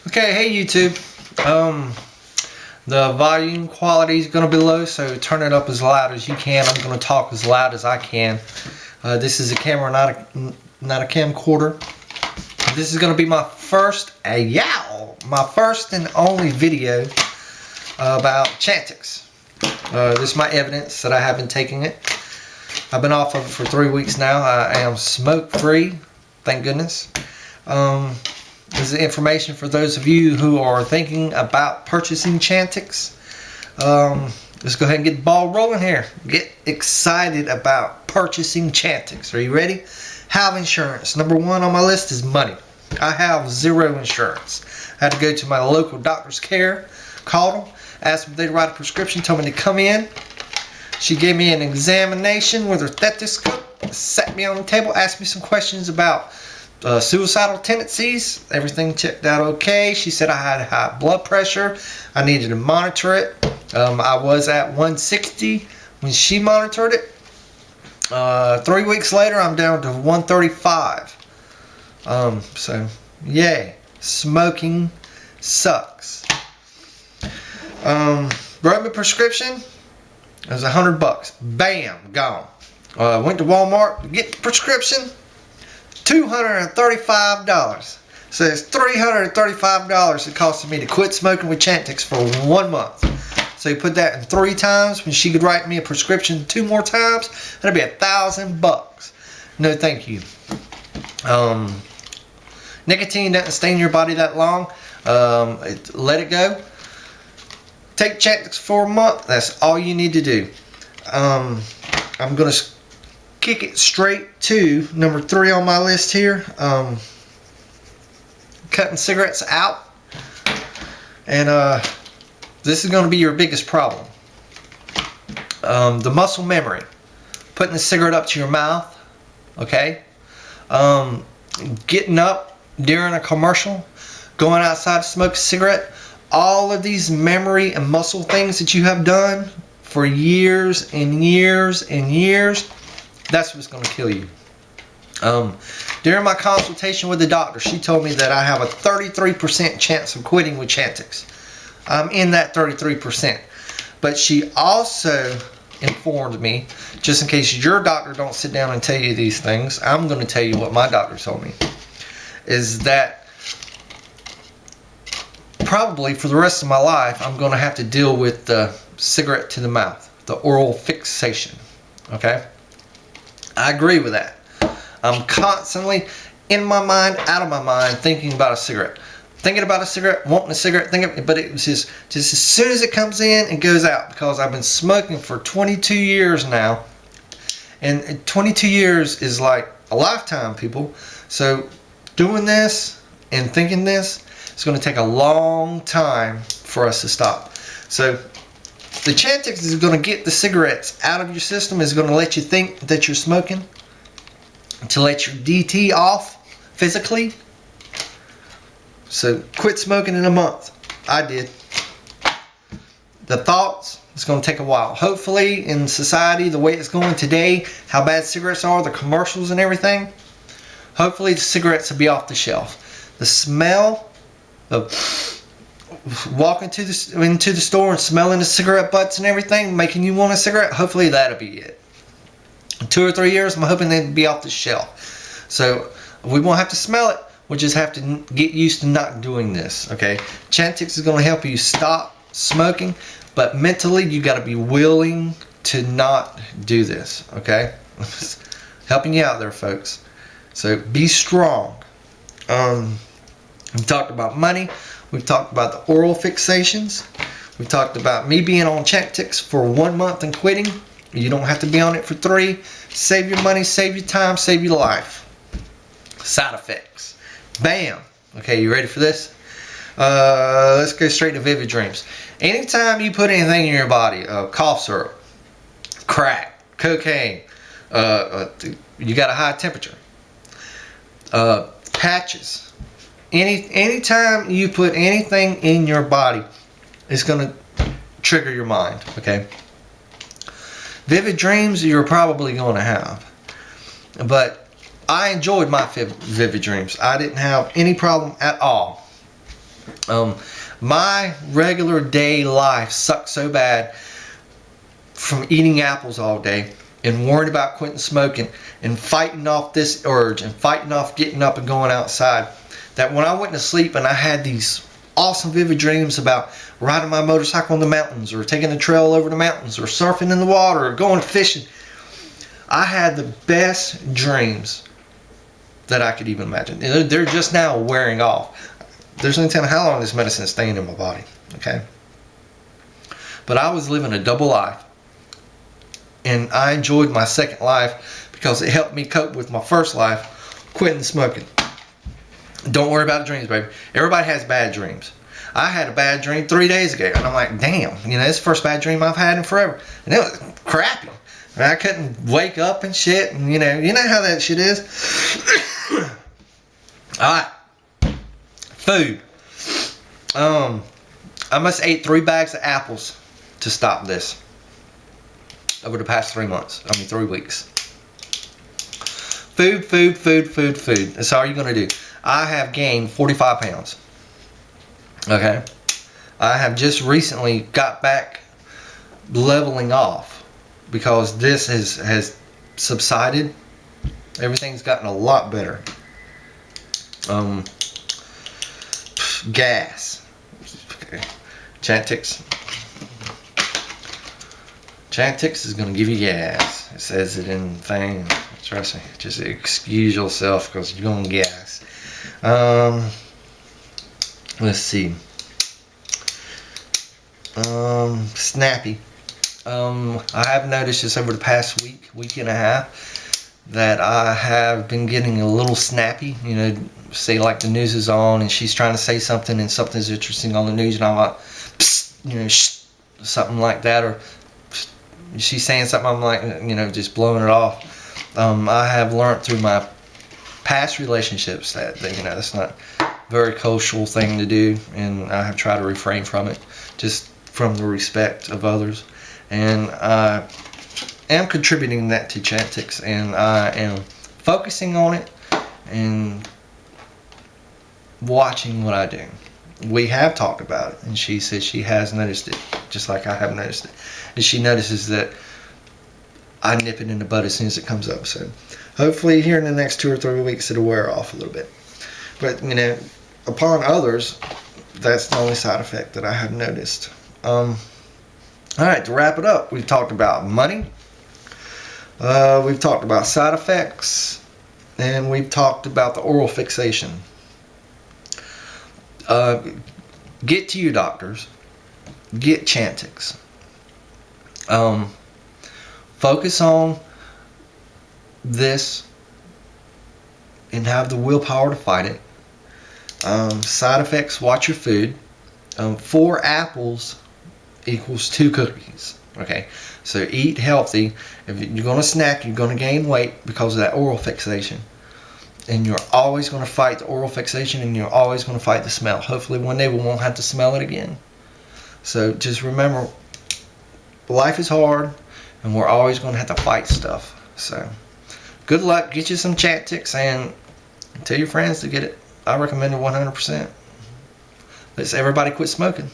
Okay, hey YouTube. The volume quality is going to be low, so turn it up as loud as you can. I'm going to talk as loud as I can. This is a camera, not a camcorder. This is going to be my first and only video about Chantix. This is my evidence that I have been taking it. I've been off of it for 3 weeks now. I am smoke free, thank goodness. This is information for those of you who are thinking about purchasing Chantix. Let's go ahead and get the ball rolling here. Get excited about purchasing Chantix. Are you ready? Have insurance. Number one on my list is money. I have zero insurance. I had to go to my local doctor's care, called them, asked them if they'd write a prescription, told me to come in. She gave me an examination with her stethoscope, sat me on the table, asked me some questions about suicidal tendencies. Everything checked out okay. She said I had high blood pressure. I needed to monitor it. I was at 160 when she monitored it. 3 weeks later, I'm down to 135. So, yay. Smoking sucks. Wrote me a prescription. It was $100. Bam, gone. Went to Walmart to get the prescription. $235. So it's $335 it costed me to quit smoking with Chantix for 1 month. So you put that in 3 times. When she could write me a prescription 2 more times, that'd be $1,000. No, thank you. Nicotine doesn't stay in your body that long. Let it go. Take Chantix for a month. That's all you need to do. I'm gonna kick it straight to number 3 on my list here. Cutting cigarettes out. And this is going to be your biggest problem. The muscle memory. Putting the cigarette up to your mouth. Okay. Getting up during a commercial. Going outside to smoke a cigarette. All of these memory and muscle things that you have done for years and years and years. That's what's going to kill you. During my consultation with the doctor, she told me that I have a 33% chance of quitting with Chantix. I'm in that 33%. But she also informed me, just in case your doctor don't sit down and tell you these things, I'm going to tell you what my doctor told me. Is that probably for the rest of my life, I'm going to have to deal with the cigarette to the mouth, the oral fixation. Okay? I agree with that. I'm constantly in my mind, out of my mind, thinking about a cigarette. Thinking about a cigarette, wanting a cigarette, but it was just as soon as it comes in, it goes out, because I've been smoking for 22 years now. And 22 years is like a lifetime, people. So doing this and thinking this, it's going to take a long time for us to stop. So the Chantix is going to get the cigarettes out of your system, is going to let you think that you're smoking, to let your DT off physically. So quit smoking in a month. I did. The thoughts, it's going to take a while. Hopefully in society, the way it's going today, how bad cigarettes are, the commercials and everything, hopefully the cigarettes will be off the shelf. The smell of walking into the store and smelling the cigarette butts and everything, making you want a cigarette, hopefully that'll be it. In 2 or 3 years, I'm hoping they'll be off the shelf. So we won't have to smell it. We'll just have to get used to not doing this. Okay, Chantix is going to help you stop smoking, but mentally you got to be willing to not do this. Okay, helping you out there, folks. So be strong. We've talked about money. We've talked about the oral fixations. We've talked about me being on Chantix for 1 month and quitting. You don't have to be on it for 3. Save your money, save your time, save your life. Side effects. Bam. Okay, you ready for this? Let's go straight to vivid dreams. Anytime you put anything in your body, cough syrup, crack, cocaine, you got a high temperature, patches, anytime you put anything in your body, it's going to trigger your mind. Okay, vivid dreams you're probably going to have, but I enjoyed my vivid dreams. I didn't have any problem at all. My regular day life sucked so bad from eating apples all day and worrying about quitting smoking and fighting off this urge and fighting off getting up and going outside, that when I went to sleep and I had these awesome vivid dreams about riding my motorcycle in the mountains or taking a trail over the mountains or surfing in the water or going fishing, I had the best dreams that I could even imagine. They're just now wearing off. There's no telling how long this medicine is staying in my body, okay? But I was living a double life, and I enjoyed my second life because it helped me cope with my first life, quitting smoking. Don't worry about the dreams, baby. Everybody has bad dreams. I had a bad dream 3 days ago, and I'm like, damn, it's the first bad dream I've had in forever. And it was crappy. And I couldn't wake up and shit, and you know how that shit is. Alright. Food. I must ate 3 bags of apples to stop this over the past 3 weeks. Food. That's all you're going to do. I have gained 45 pounds. Okay. I have just recently got back leveling off because this has subsided. Everything's gotten a lot better. Gas. Okay. Chantix. Chantix is going to give you gas. It says it in the thing. Trust me. Just excuse yourself because you're going to gas. Let's see. Snappy. I have noticed this over the past week and a half, that I have been getting a little snappy. Say like the news is on and she's trying to say something and something's interesting on the news and I'm like, psst, shh, something like that, or she's saying something, I'm like, just blowing it off. I have learned through my past relationships that that's not a very kosher thing to do, and I have tried to refrain from it, just from the respect of others. And I am contributing that to Chantix, and I am focusing on it and watching what I do. We have talked about it, and she says she has noticed it, just like I have noticed it. And she notices that I nip it in the bud as soon as it comes up. So hopefully here in the next 2 or 3 weeks it'll wear off a little bit. But upon others, that's the only side effect that I have noticed. Alright, to wrap it up, we've talked about money, we've talked about side effects, and we've talked about the oral fixation. Get to your doctors. Get Chantix. Focus on this and have the willpower to fight it. Side effects, watch your food. 4 apples equals 2 cookies. Okay, so eat healthy. If you're going to snack, you're going to gain weight because of that oral fixation. And you're always going to fight the oral fixation, and you're always going to fight the smell. Hopefully one day we won't have to smell it again. So just remember, life is hard, and we're always going to have to fight stuff. So good luck. Get you some Chantix and tell your friends to get it. I recommend it 100%. Let's everybody quit smoking.